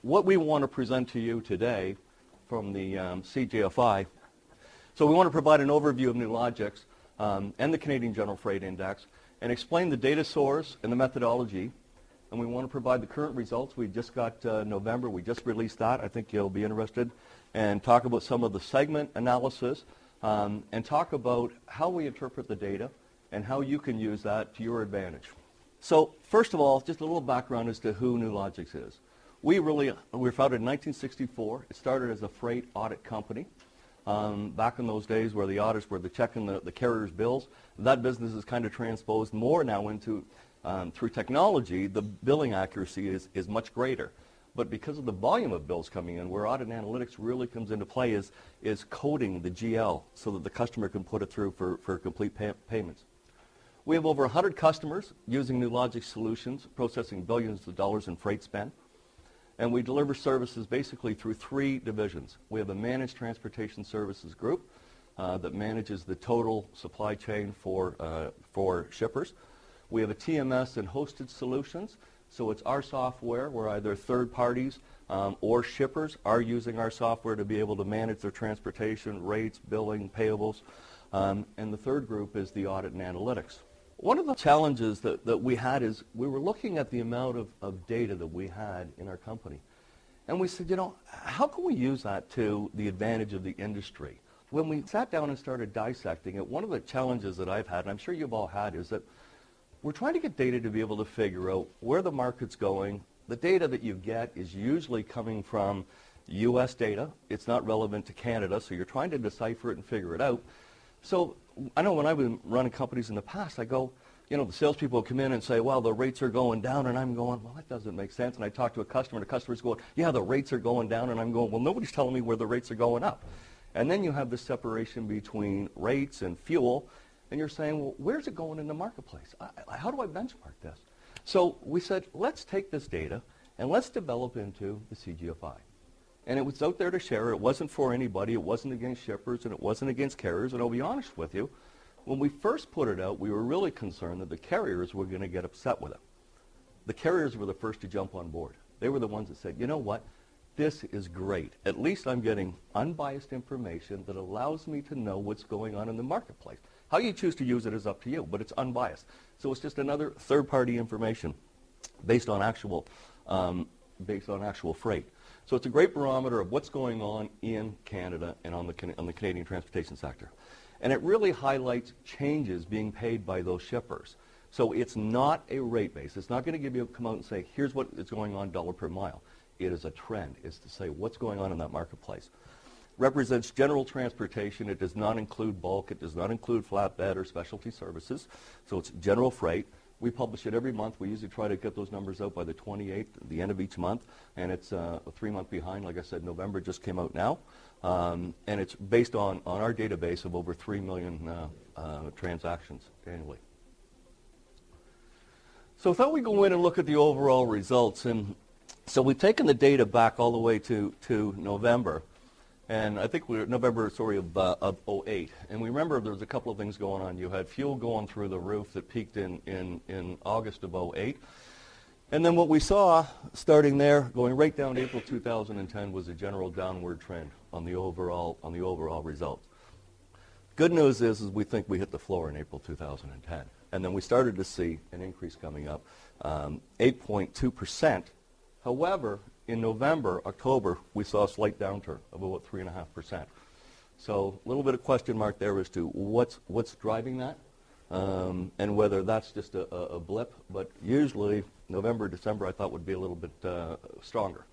what we want to present to you today from the CGFI, so we want to provide an overview of Nulogx and the Canadian General Freight Index and explain the data source and the methodology. And we want to provide the current results. We just got November. We just released that. I think you'll be interested. And talk about some of the segment analysis and talk about how we interpret the data and how you can use that to your advantage. So first of all, just a little background as to who Nulogx is. We were founded in 1964. It started as a freight audit company. Back in those days where the auditors were checking the carrier's bills, that business is kind of transposed more now into, through technology, the billing accuracy is much greater. But because of the volume of bills coming in, where audit and analytics really comes into play is coding the GL so that the customer can put it through for complete payments. We have over 100 customers using Nulogx solutions, processing billions of dollars in freight spend. And we deliver services basically through 3 divisions. We have a managed transportation services group that manages the total supply chain for shippers. We have a TMS and hosted solutions. So it's our software where either third parties or shippers are using our software to be able to manage their transportation, rates, billing, payables. And the third group is the audit and analytics. One of the challenges that we had is we were looking at the amount of data that we had in our company. And we said, how can we use that to the advantage of the industry? When we sat down and started dissecting it, one of the challenges that I've had, and I'm sure you've all had, is that we're trying to get data to be able to figure out where the market's going. The data that you get is usually coming from U.S. data. It's not relevant to Canada, so you're trying to decipher it and figure it out. So I know when I've been running companies in the past, I go, the salespeople come in and say, well, the rates are going down, and I'm going, well, that doesn't make sense. And I talk to a customer, and the customer's going, yeah, the rates are going down, and I'm going, well, nobody's telling me where the rates are going up. And then you have this separation between rates and fuel, and you're saying, well, where's it going in the marketplace? How do I benchmark this? So we said, let's take this data, and let's develop into the CGFI. And it was out there to share. It wasn't for anybody. It wasn't against shippers, and it wasn't against carriers. And I'll be honest with you, when we first put it out, we were really concerned that the carriers were going to get upset with it. The carriers were the first to jump on board. They were the ones that said, you know what, this is great. At least I'm getting unbiased information that allows me to know what's going on in the marketplace. How you choose to use it is up to you, but it's unbiased. So it's just another third-party information based on actual freight. So it's a great barometer of what's going on in Canada and on the Canadian transportation sector. And it really highlights changes being paid by those shippers. So it's not a rate base. It's not going to come out and say, here's what is going on dollar per mile. It is a trend. It's to say what's going on in that marketplace. Represents general transportation. It does not include bulk. It does not include flatbed or specialty services. So it's general freight. We publish it every month. We usually try to get those numbers out by the 28th, the end of each month. And it's a 3-month behind. Like I said, November just came out now. And it's based on our database of over 3 million transactions annually. So I thought we'd go in and look at the overall results. And so we've taken the data back all the way to November. And I think we're November, of 08. And we remember there was a couple of things going on. You had fuel going through the roof that peaked in August of 08. And then what we saw starting there, going right down to April 2010, was a general downward trend on the overall results. Good news is we think we hit the floor in April 2010. And then we started to see an increase coming up, 8.2%. However, in November, October, we saw a slight downturn of about 3.5%. So a little bit of question mark there as to what's driving that and whether that's just a blip. But usually November, December, I thought would be a little bit stronger.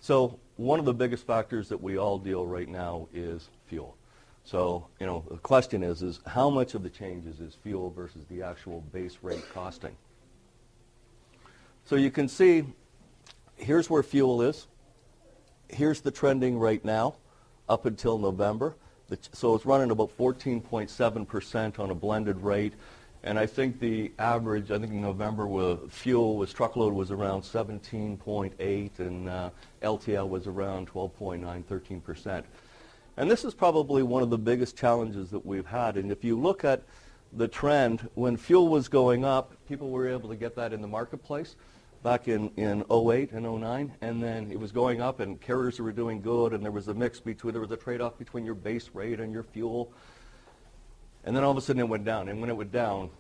So one of the biggest factors that we all deal right now is fuel. So, the question is how much of the changes is fuel versus the actual base rate costing? So you can see here's where fuel is. Here's the trending right now up until November. So it's running about 14.7% on a blended rate. And I think the average, in November, truckload was around 17.8 and LTL was around 12.9, 13%. And this is probably one of the biggest challenges that we've had. And if you look at the trend, when fuel was going up, people were able to get that in the marketplace. back in '08 and '09, and then it was going up, and carriers were doing good, and there was a trade-off between your base rate and your fuel, and then all of a sudden it went down, and when it went down,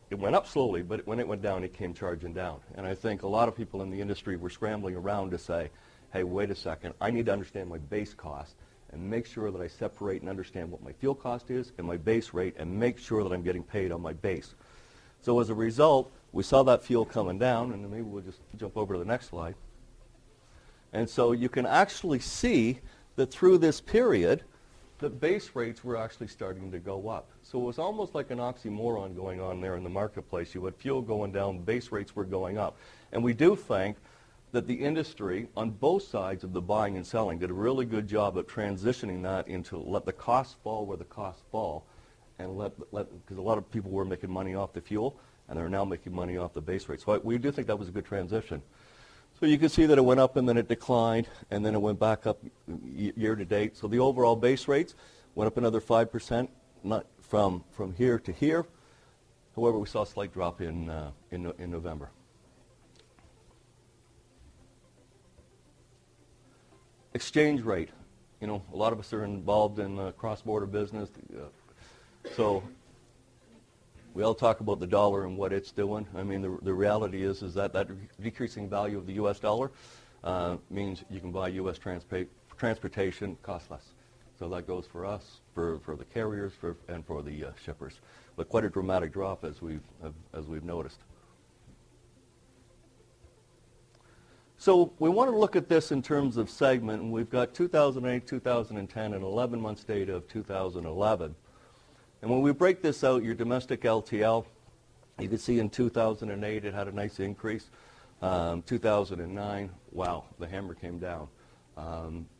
it went up slowly, but when it went down, it came charging down, and I think a lot of people in the industry were scrambling around to say, hey, wait a second, I need to understand my base cost and make sure that I separate and understand what my fuel cost is and my base rate and make sure that I'm getting paid on my base. So as a result, we saw that fuel coming down, and maybe we'll just jump over to the next slide. And so you can actually see that through this period, the base rates were actually starting to go up. So it was almost like an oxymoron going on there in the marketplace. You had fuel going down, base rates were going up. And we do think that the industry on both sides of the buying and selling did a really good job of transitioning that into let the costs fall where the costs fall, and because a lot of people were making money off the fuel, and they're now making money off the base rate. So we do think that was a good transition. So you can see that it went up and then it declined, and then it went back up year to date. So the overall base rates went up another 5%, not from here to here. However, we saw a slight drop in November. Exchange rate. You know, a lot of us are involved in cross-border business. So we all talk about the dollar and what it's doing. I mean, the reality is that decreasing value of the U.S. dollar means you can buy U.S. transportation cost less. So that goes for us, for the carriers, and for the shippers. But quite a dramatic drop as we've noticed. So we want to look at this in terms of segment, and we've got 2008, 2010, and 11-month data of 2011. And when we break this out, your domestic LTL, you can see in 2008 it had a nice increase. 2009, wow, the hammer came down.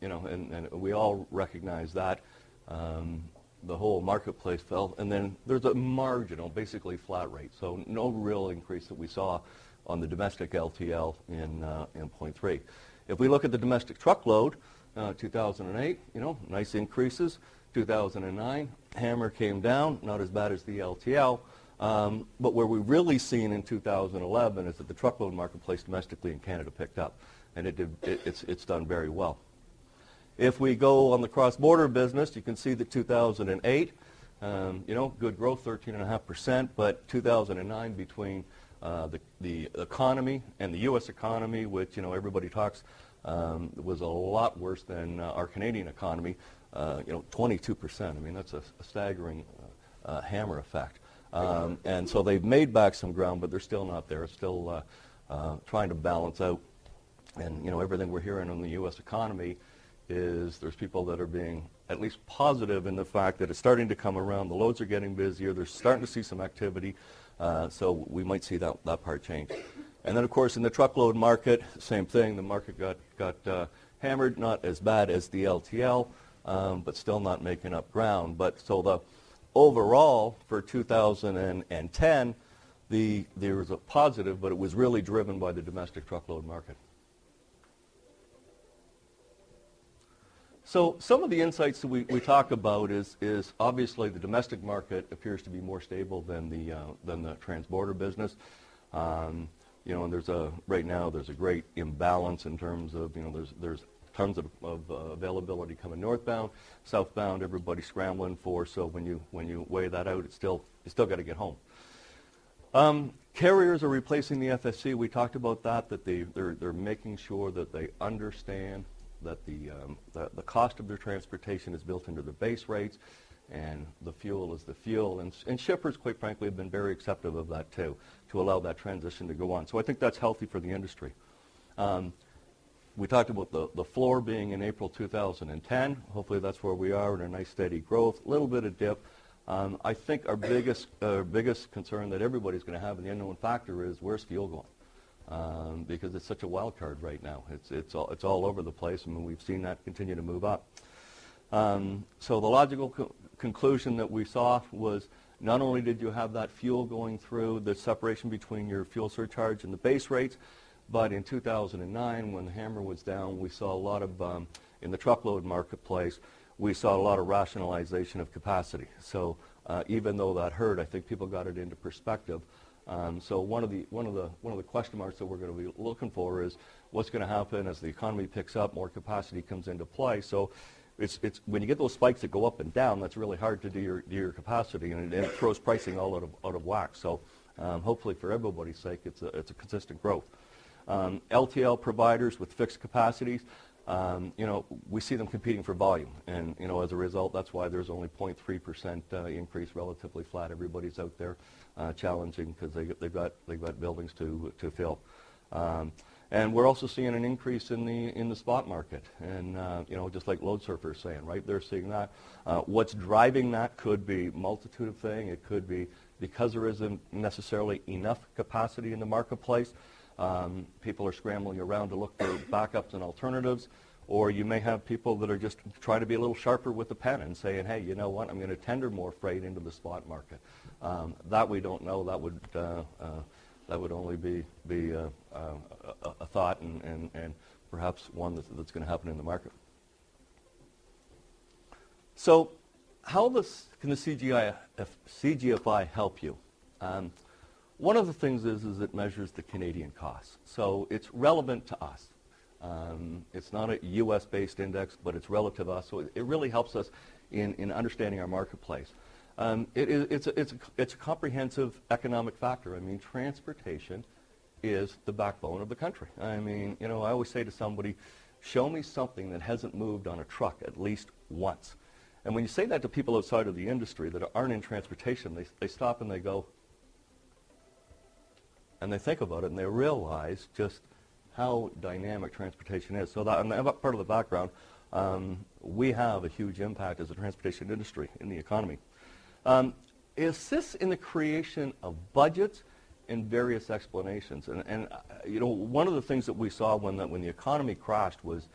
You know, and we all recognize that. The whole marketplace fell, and then there's a marginal, basically flat rate. So no real increase that we saw on the domestic LTL in 0.3. If we look at the domestic truckload, 2008, you know, nice increases. 2009, hammer came down, not as bad as the LTL. But where we've really seen in 2011 is that the truckload marketplace domestically in Canada picked up, and it's done very well. If we go on the cross-border business, you can see that 2008, you know, good growth, 13.5%, but 2009 between the economy and the U.S. economy, which, you know, everybody talks was a lot worse than our Canadian economy, you know, 22%. I mean, that's a staggering hammer effect. And so they've made back some ground, but they're still not there. Still trying to balance out. And, you know, everything we're hearing on the U.S. economy is there's people that are being at least positive in the fact that it's starting to come around. The loads are getting busier. They're starting to see some activity. So we might see that part change. And then, of course, in the truckload market, same thing. The market got hammered, not as bad as the LTL, but still not making up ground. But so the overall for 2010, there was a positive, but it was really driven by the domestic truckload market. So some of the insights that we talk about is obviously the domestic market appears to be more stable than the transborder business. You know, and right now there's a great imbalance in terms of, you know, there's tons of availability coming northbound, southbound. Everybody's scrambling for. So when you weigh that out, you still got to get home. Carriers are replacing the FSC. We talked about that they're making sure that they understand that the cost of their transportation is built into their base rates, and the fuel is the fuel. And shippers, quite frankly, have been very acceptive of that too, to allow that transition to go on. So I think that's healthy for the industry. We talked about the floor being in April 2010. Hopefully that's where we are in a nice steady growth, a little bit of dip. I think our biggest concern that everybody's going to have, and the unknown factor, is where's fuel going? Because it's such a wild card right now. It's all over the place. I mean, we've seen that continue to move up. So the logical conclusion that we saw was not only did you have that fuel going through, the separation between your fuel surcharge and the base rates, but in 2009, when the hammer was down, we saw a lot of, in the truckload marketplace, we saw a lot of rationalization of capacity. So even though that hurt, I think people got it into perspective So one of the question marks that we're going to be looking for is what's going to happen as the economy picks up, more capacity comes into play. So it's when you get those spikes that go up and down, that's really hard to do your capacity, and it throws pricing all out of whack. So hopefully, for everybody's sake, it's a consistent growth. LTL providers with fixed capacities, we see them competing for volume, and as a result, that's why there's only 0.3% increase, relatively flat. Everybody's out there challenging because they've got buildings to fill. And we're also seeing an increase in the spot market, and just like load surfers saying, right? They're seeing that. What's driving that could be a multitude of things. It could be because there isn't necessarily enough capacity in the marketplace. People are scrambling around to look for backups and alternatives, or you may have people that are just trying to be a little sharper with the pen and saying, hey, you know what? I'm going to tender more freight into the spot market. That we don't know. That would only be a thought and perhaps one that's going to happen in the market. So how can the CGFI help you? One of the things is it measures the Canadian costs. So it's relevant to us. It's not a U.S.-based index, but it's relative to us. So it really helps us in understanding our marketplace. It's a comprehensive economic factor. I mean, transportation is the backbone of the country. I mean, I always say to somebody, show me something that hasn't moved on a truck at least once. And when you say that to people outside of the industry that aren't in transportation, they stop and they go, and they think about it, and they realize just how dynamic transportation is. So that part of the background, we have a huge impact as a transportation industry in the economy. It assists in the creation of budgets and various explanations. And one of the things that we saw when the economy crashed was,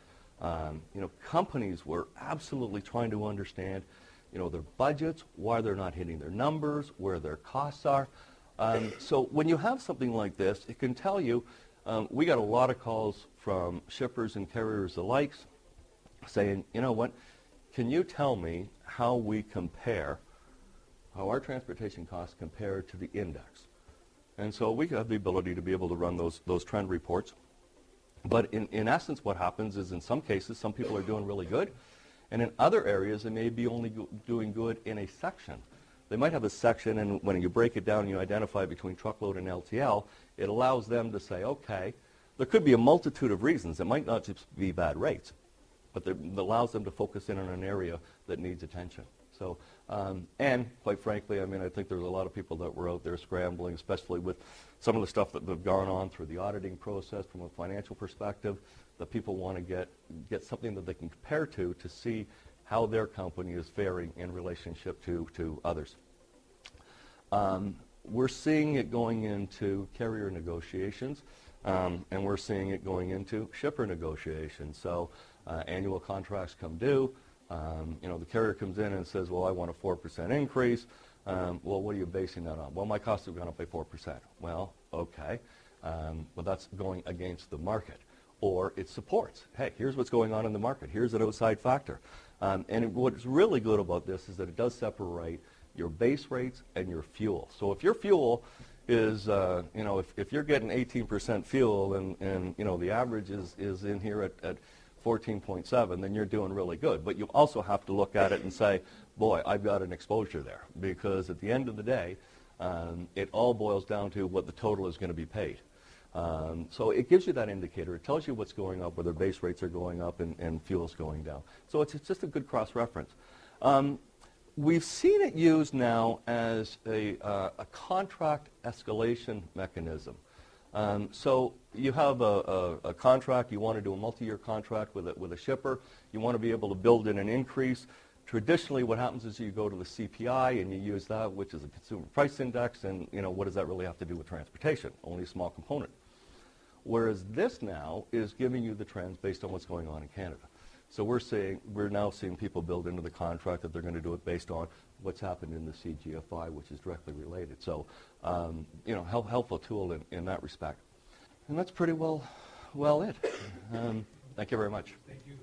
companies were absolutely trying to understand, their budgets, why they're not hitting their numbers, where their costs are. So when you have something like this, it can tell you, we got a lot of calls from shippers and carriers alike saying, you know what, can you tell me how our transportation costs compare to the index? And so we have the ability to be able to run those trend reports. But in essence, what happens is in some cases, some people are doing really good, and in other areas, they may be only doing good in a section. They might have a section, and when you break it down and you identify between truckload and LTL, it allows them to say, okay, there could be a multitude of reasons. It might not just be bad rates, but it allows them to focus in on an area that needs attention. So, and quite frankly, I mean, I think there's a lot of people that were out there scrambling, especially with some of the stuff that have gone on through the auditing process from a financial perspective, that people want to get something that they can compare to see how their company is faring in relationship to others. We're seeing it going into carrier negotiations, and we're seeing it going into shipper negotiations. So annual contracts come due. The carrier comes in and says, well, I want a 4% increase. Well, what are you basing that on? Well, my costs have gone up by 4%. Well, okay. Well, that's going against the market. Or it supports. Hey, here's what's going on in the market. Here's an outside factor. And what's really good about this is that it does separate your base rates and your fuel. So if your fuel is, if you're getting 18% fuel and the average is in here at 14.7, then you're doing really good. But you also have to look at it and say, boy, I've got an exposure there. Because at the end of the day, it all boils down to what the total is going to be paid. So it gives you that indicator. It tells you what's going up, whether base rates are going up and fuel's going down. So it's just a good cross-reference. We've seen it used now as a contract escalation mechanism. So you have a contract, you want to do a multi-year contract with a shipper, you want to be able to build in an increase. Traditionally, what happens is you go to the CPI and you use that, which is a consumer price index, and what does that really have to do with transportation? Only a small component. Whereas this now is giving you the trends based on what's going on in Canada. So we're now seeing people build into the contract that they're going to do it based on what's happened in the CGFI, which is directly related. So, helpful tool in that respect. And that's pretty well it. Thank you very much. Thank you.